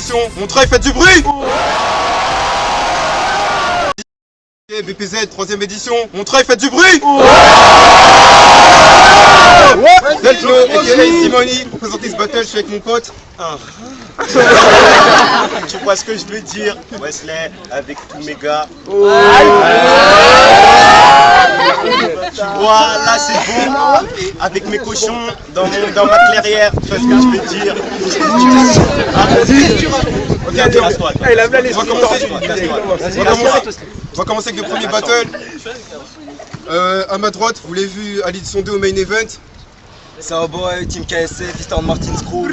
édition, Montreuil, faites du bruit! BPZ, 3ème édition, Montreuil, faites du bruit! Delflo, aka Simoni, pour présenter ce battle, je suis avec mon pote. Tu vois ce que je veux dire, Wesley, avec tous mes gars. Tu vois, là c'est bon, avec mes cochons dans ma clairière, tu vois ce que je veux dire. Ok, on va commencer avec le premier battle. À ma droite, vous l'avez vu à l'édition 2 au main event. C'est un boy, Team KSF, Eastern Martin's Crew.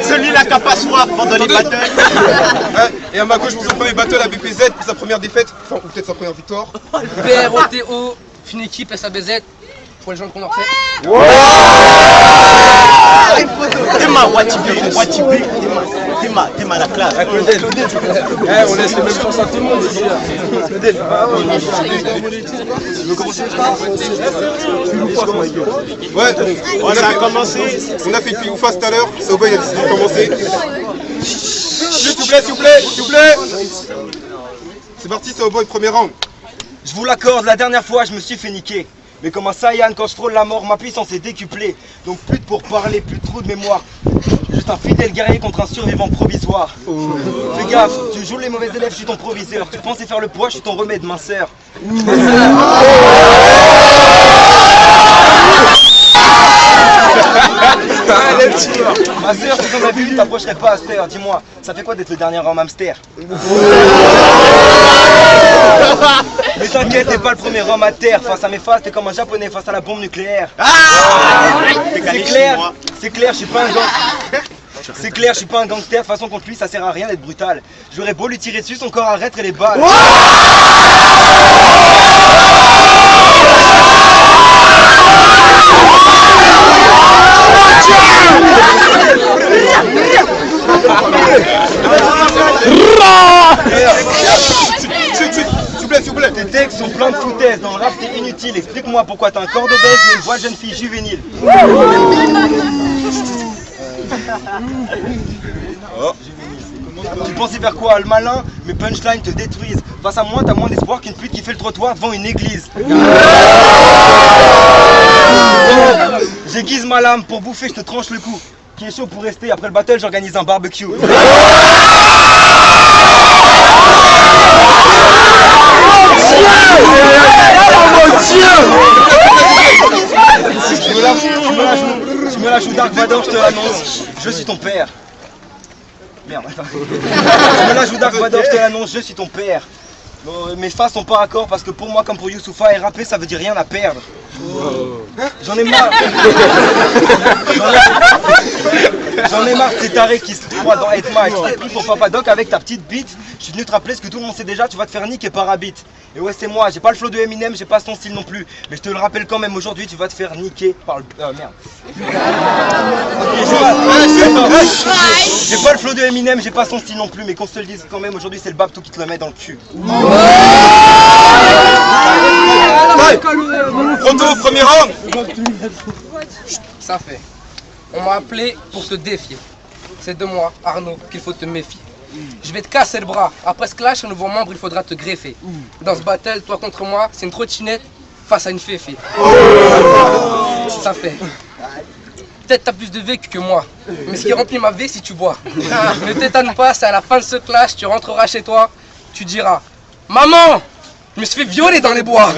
Celui-là qui a pas soif pendant les battles. Et à ma gauche pour son premier battle à BPZ, pour sa première défaite, enfin ou peut-être sa première victoire. BROTO, une équipe SABZ, pour les gens qu'on en fait. Tema, Tema la classe. On laisse les mêmes chances à tout le monde. Ouais, Ça a commencé. on a fait une face tout à l'heure, Soba il a décidé de commencer. S'il vous plaît. C'est parti, Soba, premier round. Je vous l'accorde, la dernière fois je me suis fait niquer. Mais comme un Saiyan, quand je frôle la mort, ma puissance est décuplée. Donc plus de pourparler, plus de trou de mémoire. Juste un fidèle guerrier contre un survivant provisoire. Fais gaffe, tu joues les mauvais élèves, je suis ton proviseur. Tu pensais faire le poids, je suis ton remède minceur. Ma soeur, si t'en as vu, t'approcherais pas à cette heure. Dis-moi, ça fait quoi d'être le dernier homme hamster? Mais t'inquiète, t'es pas le premier homme à terre. Face à mes faces, t'es comme un japonais face à la bombe nucléaire. C'est clair, je suis pas un gangster. C'est clair, je suis pas un gangster. De toute façon, contre lui, ça sert à rien d'être brutal. J'aurais beau lui tirer dessus, son corps arrêterait les balles. S'il vous plaît. Tes textes sont pleins de foutaises, dans le rap t'es inutile. Explique-moi pourquoi t'as un corps de baise et une voix de jeune fille juvénile. Tu pensais faire quoi, le malin? Mes punchlines te détruisent. Face à moi, t'as moins d'espoir qu'une pute qui fait le trottoir devant une église. J'aiguise ma lame, pour bouffer je te tranche le cou. Qui est chaud pour rester, après le battle j'organise un barbecue. Je me la joue Dark Vador, je te l'annonce, je suis ton père. Merde, attends. Je me la joue Dark Vador, je te l'annonce, je suis ton père. Mes faces sont pas raccord parce que pour moi comme pour Youssoufa et rapper ça veut dire rien à perdre. J'en ai marre. J'en ai marre de ces tarés qui se croient dans 8 Mile. Tu t'es pris pour Papa Doc avec ta petite bite. Je suis venu te rappeler ce que tout le monde sait déjà, tu vas te faire niquer par Habit. Et ouais c'est moi, j'ai pas le flow de Eminem, j'ai pas son style non plus. Mais je te le rappelle quand même aujourd'hui, tu vas te faire niquer par le... merde. J'ai pas le flow de Eminem, j'ai pas son style non plus. Mais qu'on se le dise quand même, aujourd'hui c'est le Babtou qui te le met dans le cul. Proto, premier round. Ça fait. On m'a appelé pour te défier. C'est de moi, Arnaud, qu'il faut te méfier. Je vais te casser le bras. Après ce clash, un nouveau membre, il faudra te greffer. Dans ce battle, toi contre moi, c'est une trottinette face à une féfé. Ça fait. Peut-être t'as plus de vécu que moi, mais ce qui remplit ma vie, si tu bois. Ne t'étonne pas, c'est à la fin de ce clash, tu rentreras chez toi, tu diras « Maman, je me suis fait violer dans les bois !»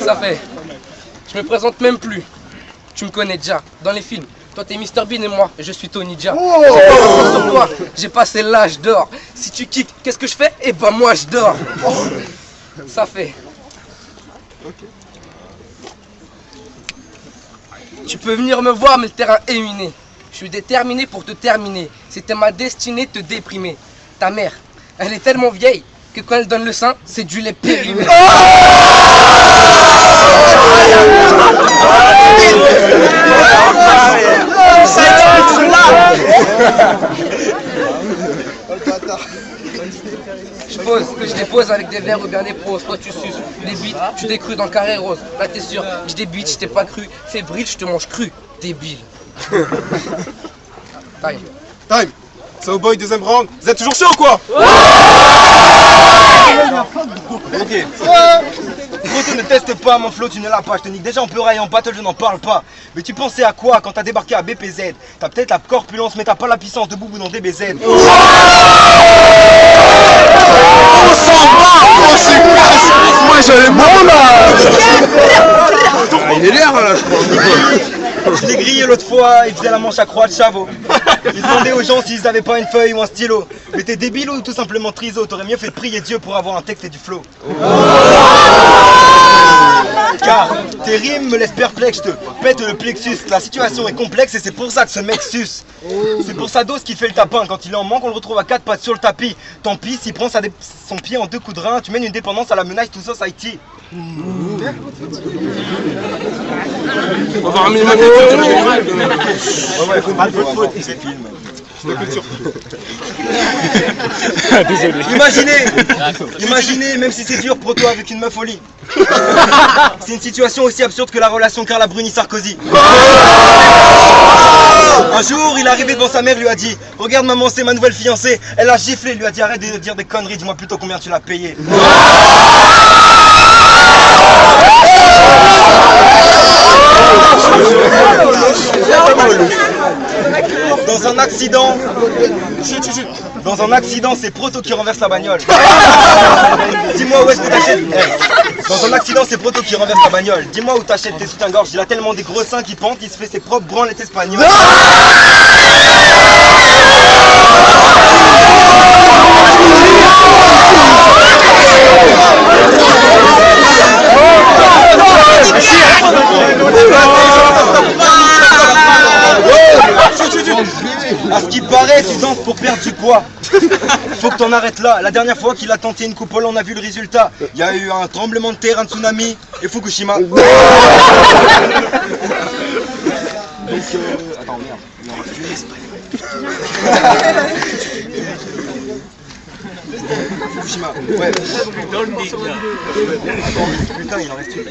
Ça fait. Je me présente même plus. Tu me connais déjà, dans les films. Toi t'es Mr Bean et moi, je suis Tony Jaa. J'ai pas confiance sur toi, j'ai passé l'âge d'or. Si tu kicks, qu'est-ce que je fais? Eh ben moi je dors. Ça fait. Tu peux venir me voir mais le terrain est miné. Je suis déterminé pour te terminer. C'était ma destinée de te déprimer. Ta mère, elle est tellement vieille que quand elle donne le sein, c'est du lait périmé. Je suppose que je l'ai pose avec des verres ou bien des poses. Toi tu suces des bites, tu t'es cru dans le carré rose. Là t'es sûr, je débite, je t'ai pas cru. Fébrile, je te mange cru. Débile. Time. Time. So boy, deuxième round. Vous êtes toujours chaud ou quoi? Ok. Proto, ne teste pas mon flow, tu ne l'as pas, je te nique. Déjà on peut railler en battle, je n'en parle pas. Mais tu pensais à quoi quand t'as débarqué à BPZ? T'as peut-être la corpulence, mais t'as pas la puissance de Boubou dans DBZ. Oh, c'est classe. Moi j'avais bon là. Il est l'air là, je crois. Je l'ai grillé l'autre fois, il faisait la manche à croix de Chavot. Il demandait aux gens s'ils avaient pas une feuille ou un stylo. Mais t'es débile ou tout simplement triso? T'aurais mieux fait de prier Dieu pour avoir un texte et du flow. Car tes rimes me laissent perplexe, je te pète le plexus. La situation est complexe et c'est pour ça que ce mec suce. C'est pour sa dose qu'il fait le tapin. Quand il est en manque, on le retrouve à 4 pattes sur le tapis. Tant pis s'il prend son pied en 2 coups de rein. Tu mènes une dépendance à la menace tout society. On va ramener ma Imaginez, même si c'est dur, Proto avec une meuf au lit. C'est une situation aussi absurde que la relation Carla Bruni-Sarkozy. Un jour, il est arrivé devant sa mère, lui a dit: regarde maman, c'est ma nouvelle fiancée. Elle a giflé, lui a dit: arrête de dire des conneries, dis-moi plutôt combien tu l'as payé. Dans un accident, c'est Proto qui renverse la bagnole. Dis-moi où est-ce que t'achètes. Dans un accident, c'est Proto qui renverse la bagnole. Dis-moi où t'achètes tes soutiens-gorge. Il a tellement des gros seins qui pendent, il se fait ses propres branlettes espagnoles. À ce qui paraît, tu danses pour perdre du poids. Faut que t'en arrêtes là. La dernière fois qu'il a tenté une coupole, on a vu le résultat. Il y a eu un tremblement de terre, un tsunami et Fukushima. Donc, attends, merde. Il en reste une. Fukushima. Ouais. Putain, il en reste une.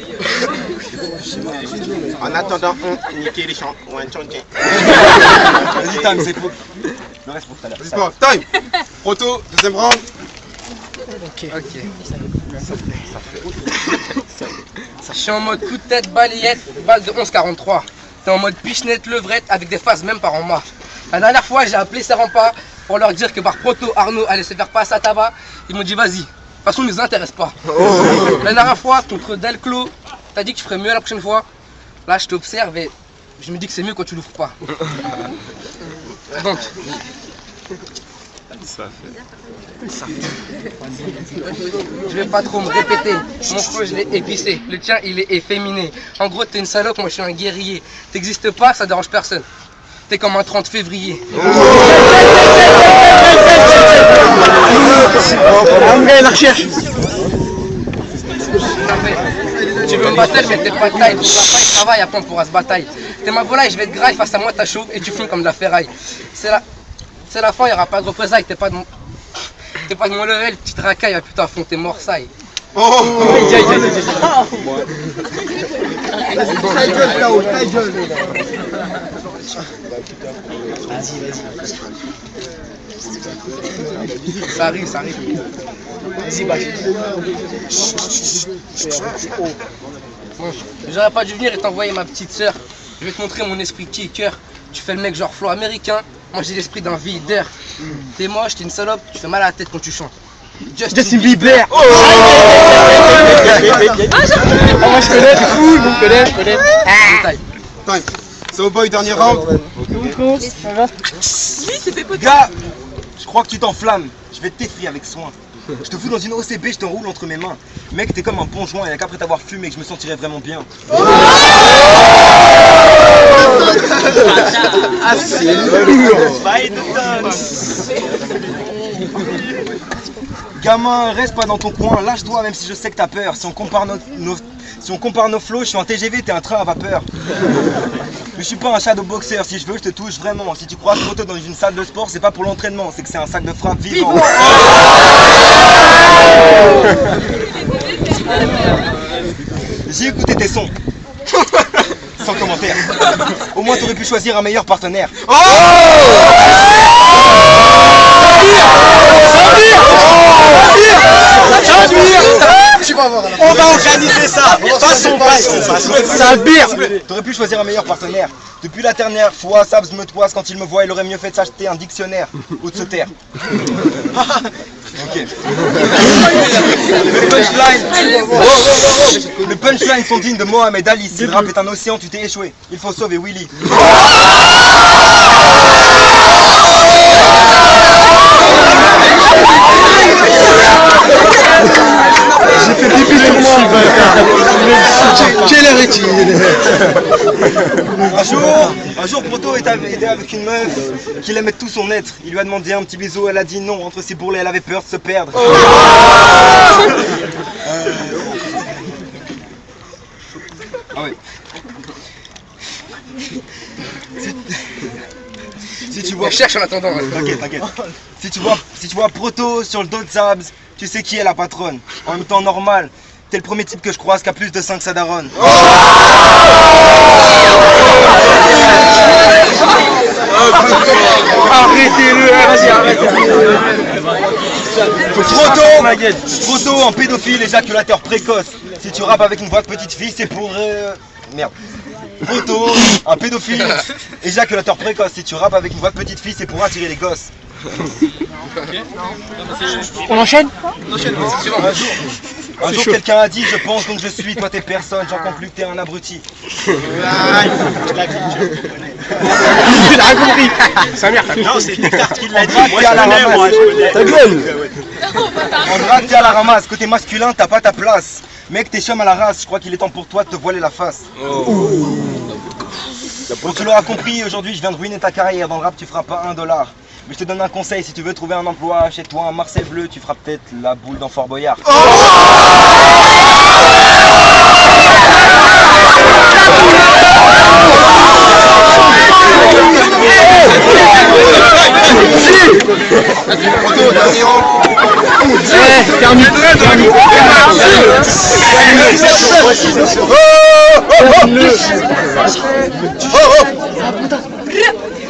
En attendant, on niquait les champs. Ouais, Vas-y, Tam, c'est faux. Le reste pour tout à l'heure. Vas-y, pas. Time. Proto, deuxième round. Ok. Je suis en mode coup de tête, balayette, balle de 11,43. T'es en mode pichenette, levrette, avec des phases même par en marche. La dernière fois, j'ai appelé ces remparts pour leur dire que par Proto, Arnaud allait se faire passer à tabac. Ils m'ont dit vas-y, de toute façon, ils nous intéressent pas. La dernière fois, contre Delclos, t'as dit que tu ferais mieux la prochaine fois. Là, je t'observe et je me dis que c'est mieux quand tu l'ouvres pas. Donc, je vais pas trop me répéter. Mon flow, je l'ai épicé. Le tien, il est efféminé. En gros, t'es une salope, moi je suis un guerrier. T'existes pas, ça dérange personne. T'es comme un 30 février. La recherche. Tu veux me battre, mais t'es pas de taille. Tu vas pas y travailler, après on pourra se batailler. T'es ma volaille, je vais te graille, face à moi t'as chaud et tu fumes comme de la ferraille. C'est la fin, il y aura pas de représailles. T'es pas de mon level, petite racaille, ah putain, fond tes morsailles. Oh. Ça arrive. Vas-y, bah. Bon, j'aurais pas dû venir et t'envoyer ma petite sœur. Je vais te montrer mon esprit qui est cœur. Tu fais le mec genre flow américain. Moi j'ai l'esprit d'un videur. T'es moche, t'es une salope, tu fais mal à la tête quand tu chantes. Justin Bieber. Oh. Moi je connais, c'est fou, je connais. Time. So boy, dernier round. Gars, je crois que tu t'enflammes. Je vais t'effrayer avec soin. Je te fous dans une OCB, je t'enroule entre mes mains. Mec, t'es comme un bon joint et qu'après t'avoir fumé que je me sentirais vraiment bien. Ah, c'est lourd. Gamin, reste pas dans ton coin, lâche-toi même si je sais que t'as peur. Si on compare Si on compare nos flots, je suis un TGV, t'es un train à vapeur. Mais je suis pas un shadow boxer, si je veux, je te touche vraiment. Si tu croises Proto dans une salle de sport, c'est pas pour l'entraînement, c'est que c'est un sac de frappe vivant. J'ai écouté tes sons. Sans commentaire. Au moins t'aurais pu choisir un meilleur partenaire. On va organiser ça. Passons. T'aurais pu choisir un meilleur partenaire. Depuis la dernière fois, Sabs me toise quand il me voit, il aurait mieux fait de s'acheter un dictionnaire ou de se taire. Ok. Le punchline sont dignes de Mohamed Ali. Si le rap est un océan, tu t'es échoué. Il faut sauver Willy. J'ai fait pipi sur moi. Quelle heure est-il? Un jour, Proto était avec une meuf qu'il aimait de tout son être. Il lui a demandé un petit bisou, elle a dit non. Entre ses bourrelets, elle avait peur de se perdre. Ah ouais. Si tu vois... Je cherche en attendant. T'inquiète. Si tu vois Proto sur le dos de Sabs, tu sais qui est la patronne. En même temps normal, t'es le premier type que je croise qui a plus de 5 Sadaron. Arrêtez-le, arrêtez-le. Proto, un pédophile éjaculateur précoce. Si tu rappes avec une voix de petite fille, c'est pour... Merde. Proto, un pédophile éjaculateur précoce. Si tu rappes avec une voix de petite fille, c'est pour attirer les gosses. On enchaîne? Un jour quelqu'un a dit, je pense donc je suis, toi t'es personne, j'en conclus que t'es un abruti. Il a compris. Sa mère, Non, c'est Descartes qui l'a dit. Moi, je ta gueule. En drague, t'es à la ramasse, côté masculin, t'as pas ta place. Mec, t'es chum à la race, je crois qu'il est temps pour toi de te voiler la face. Bon, tu l'auras compris, aujourd'hui je viens de ruiner ta carrière. Dans le rap, tu feras pas $1. Mais je te donne un conseil, si tu veux trouver un emploi chez toi, un Marseille bleu, tu feras peut-être la boule dans Fort Boyard.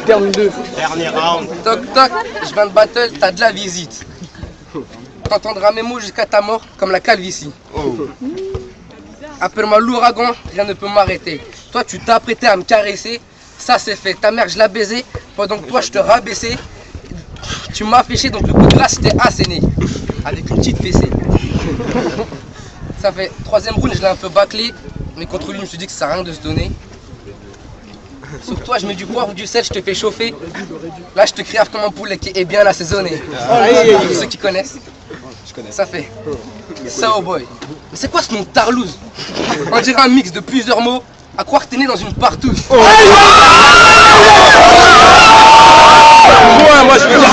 Dernier round. Toc toc, je viens de battle, t'as de la visite. T'entendras mes mots jusqu'à ta mort comme la calvitie. Appelle-moi l'ouragan, rien ne peut m'arrêter. Toi tu t'es apprêté à me caresser, ça c'est fait. Ta mère je l'ai baisé, pendant que toi je te rabaissais. Tu m'as affiché donc le coup de grâce t'es asséné. Avec une petite fessée. Ça fait 3ème round, je l'ai un peu bâclé. Mais contre lui je me suis dit que ça sert à rien de se donner. Sur toi je mets du poivre ou du sel, je te fais chauffer. Là je te crève comme un poulet qui est bien assaisonné. Pour ceux qui connaissent, ça fait Sao Boy. Mais c'est quoi ce nom Tarlouse? On dirait un mix de plusieurs mots, à croire que t'es né dans une partouze. Moi je veux dire.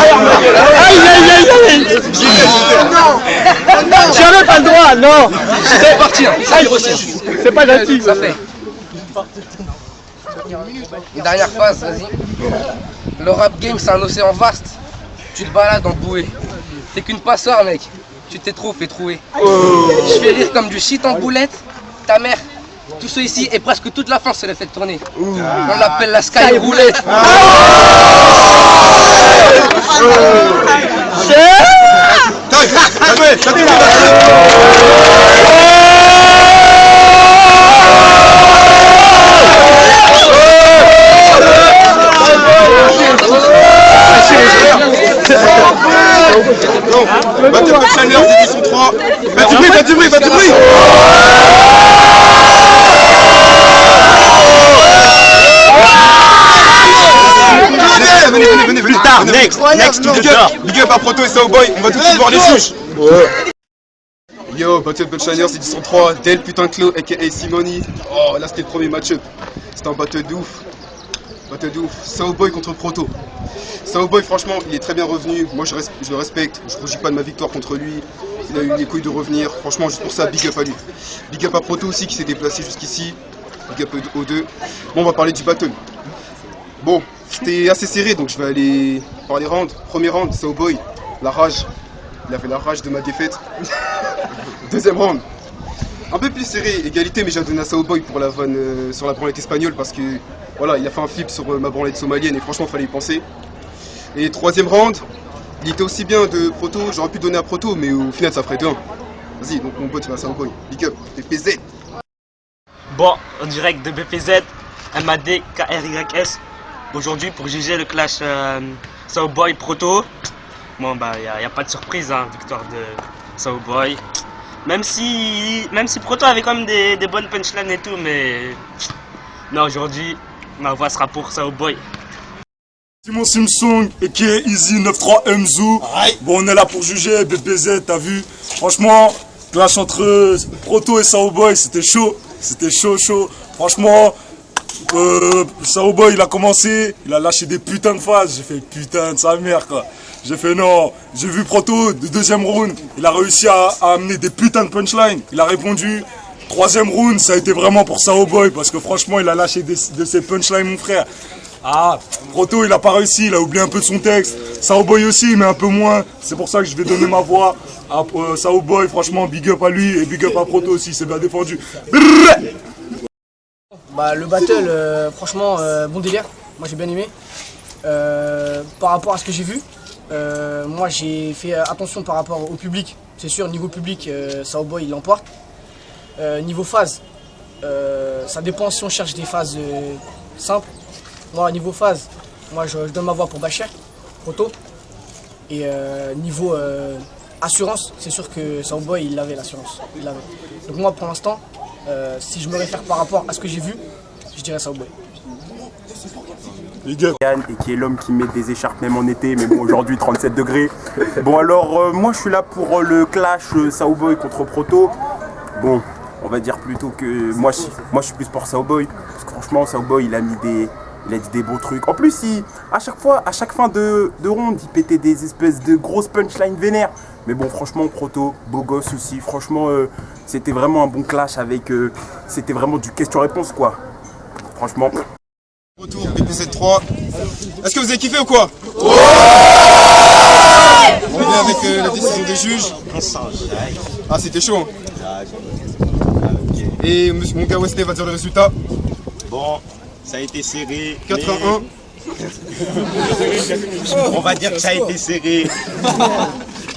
J'avais pas le droit, non. C'est parti, hein. Ça aussi. C'est pas gentil. Ça fait. Une dernière phase, vas-y. Le rap game c'est un océan vaste. Tu te balades en bouée. T'es qu'une passoire mec. Tu t'es trop fait trouer. Je fais rire comme du shit en boulette. Ta mère, tout ce ici et presque toute la France se l'a fait tourner. On l'appelle la Sky Roulette. Battle of Challenge édition 3. Faites du bruit. Venez. Plus tard, next to the door. Big up à Proto et Sao Boy, on va tout de suite voir les souches. Yo, Battle of Challenge édition 3, Del putain Clo aka Simoni. Oh là c'était le premier match-up. C'était un battle de ouf. Battle de ouf. Sao Boy contre Proto. Sao Boy, franchement, il est très bien revenu. Moi, je le respecte. Je ne rougis pas de ma victoire contre lui. Il a eu les couilles de revenir. Franchement, juste pour ça, big up à lui. Big up à Proto aussi qui s'est déplacé jusqu'ici. Big up aux deux. Bon, on va parler du battle. Bon, c'était assez serré, donc je vais aller par les rounds. Premier round, Sao Boy, la rage. Il avait la rage de ma défaite. Deuxième round. Un peu plus serré, égalité, mais j'ai donné à Sao Boy pour la vanne sur la branlette espagnole parce que voilà, il a fait un flip sur ma branlette somalienne et franchement, il fallait y penser. Et troisième round, il était aussi bien de Proto, j'aurais pu donner à Proto, mais au final, ça ferait 2-1. Vas-y, donc mon pote, il va à Sao Boy. Big up, BPZ. Bon, en direct de BPZ, MAD KRYS, aujourd'hui pour juger le clash Sao Boy Proto. Bon, bah, y a pas de surprise, hein, victoire de Sao Boy. Même si Proto avait quand même des bonnes punchlines et tout, mais non, aujourd'hui, ma voix sera pour Sao Boy. Simon Simpson et qui est Easy 93 Mzou. Bon, on est là pour juger BPZ, t'as vu. Franchement, clash entre Proto et Sao Boy, c'était chaud. C'était chaud. Franchement, Sao Boy, il a commencé, il a lâché des putains de phases. J'ai fait putain de sa mère, quoi. J'ai fait non. J'ai vu Proto, de deuxième round, il a réussi à amener des putains de punchlines. Il a répondu. Troisième round, ça a été vraiment pour Sao Boy parce que franchement, il a lâché de ses punchlines, mon frère. Ah, Proto, il a pas réussi, il a oublié un peu de son texte. Sao Boy aussi, mais un peu moins. C'est pour ça que je vais donner ma voix à Sao Boy. Franchement, big up à lui et big up à Proto aussi, c'est bien défendu. Bah, le battle, franchement, bon délire. Moi, j'ai bien aimé. Par rapport à ce que j'ai vu, moi, j'ai fait attention par rapport au public. C'est sûr, niveau public, Sao Boy, il l'emporte. Niveau phase, ça dépend si on cherche des phases simples. Moi, niveau phase, moi je donne ma voix pour Bachir, Proto. Et niveau assurance, c'est sûr que Sao Boy, il avait l'assurance. Donc moi, pour l'instant, si je me réfère par rapport à ce que j'ai vu, je dirais Sao Boy. Yann, et qui est l'homme qui met des écharpes même en été, mais bon, aujourd'hui 37 degrés. Bon, alors, moi je suis là pour le clash Sao Boy contre Proto. Bon, on va dire plutôt que moi je suis plus pour Sao Boy, parce que franchement Sao Boy il a dit des beaux trucs. En plus à chaque fin de ronde, il pétait des espèces de grosses punchlines vénères. Mais bon, franchement Proto, beau gosse aussi, franchement c'était vraiment un bon clash avec c'était vraiment du question-réponse quoi. Franchement. Retour BPZ 3. Est-ce que vous avez kiffé ou quoi? Ouais. On revient avec la décision des juges. Ah, c'était chaud. Et mon gars Wesley va dire le résultat. Bon, ça a été serré. 4-1. On va dire que ça a été serré.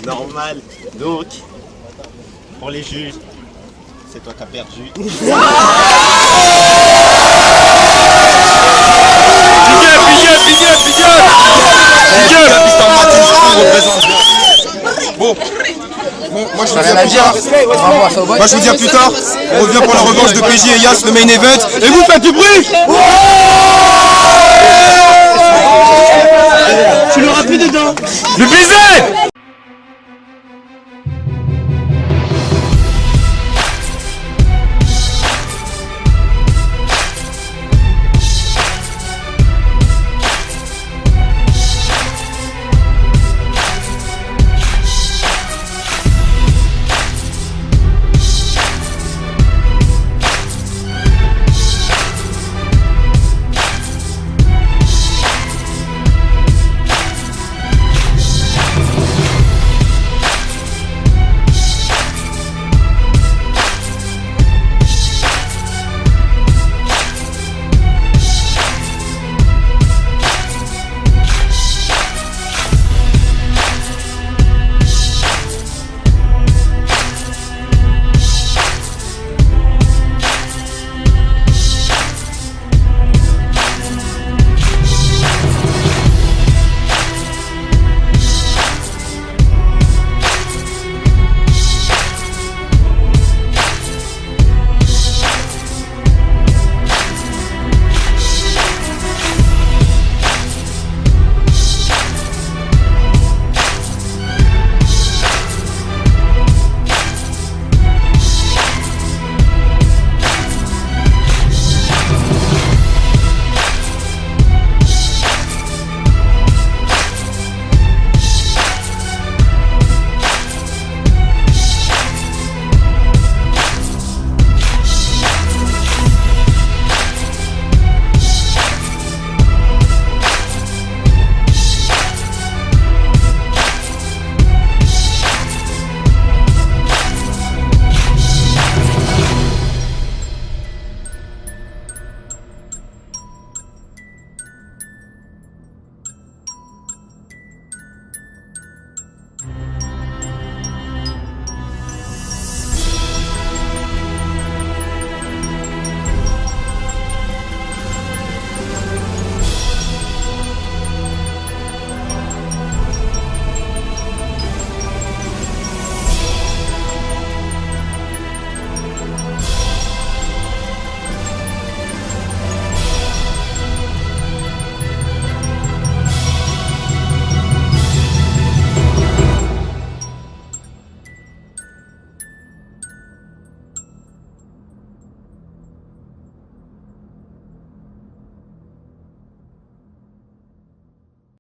Normal. Donc, pour les juges, c'est toi qui as perdu. Bon, moi je vous dis à plus tard. On revient pour la revanche de PJ et Yas, le main event. Et vous faites du bruit. Tu l'auras plus dedans.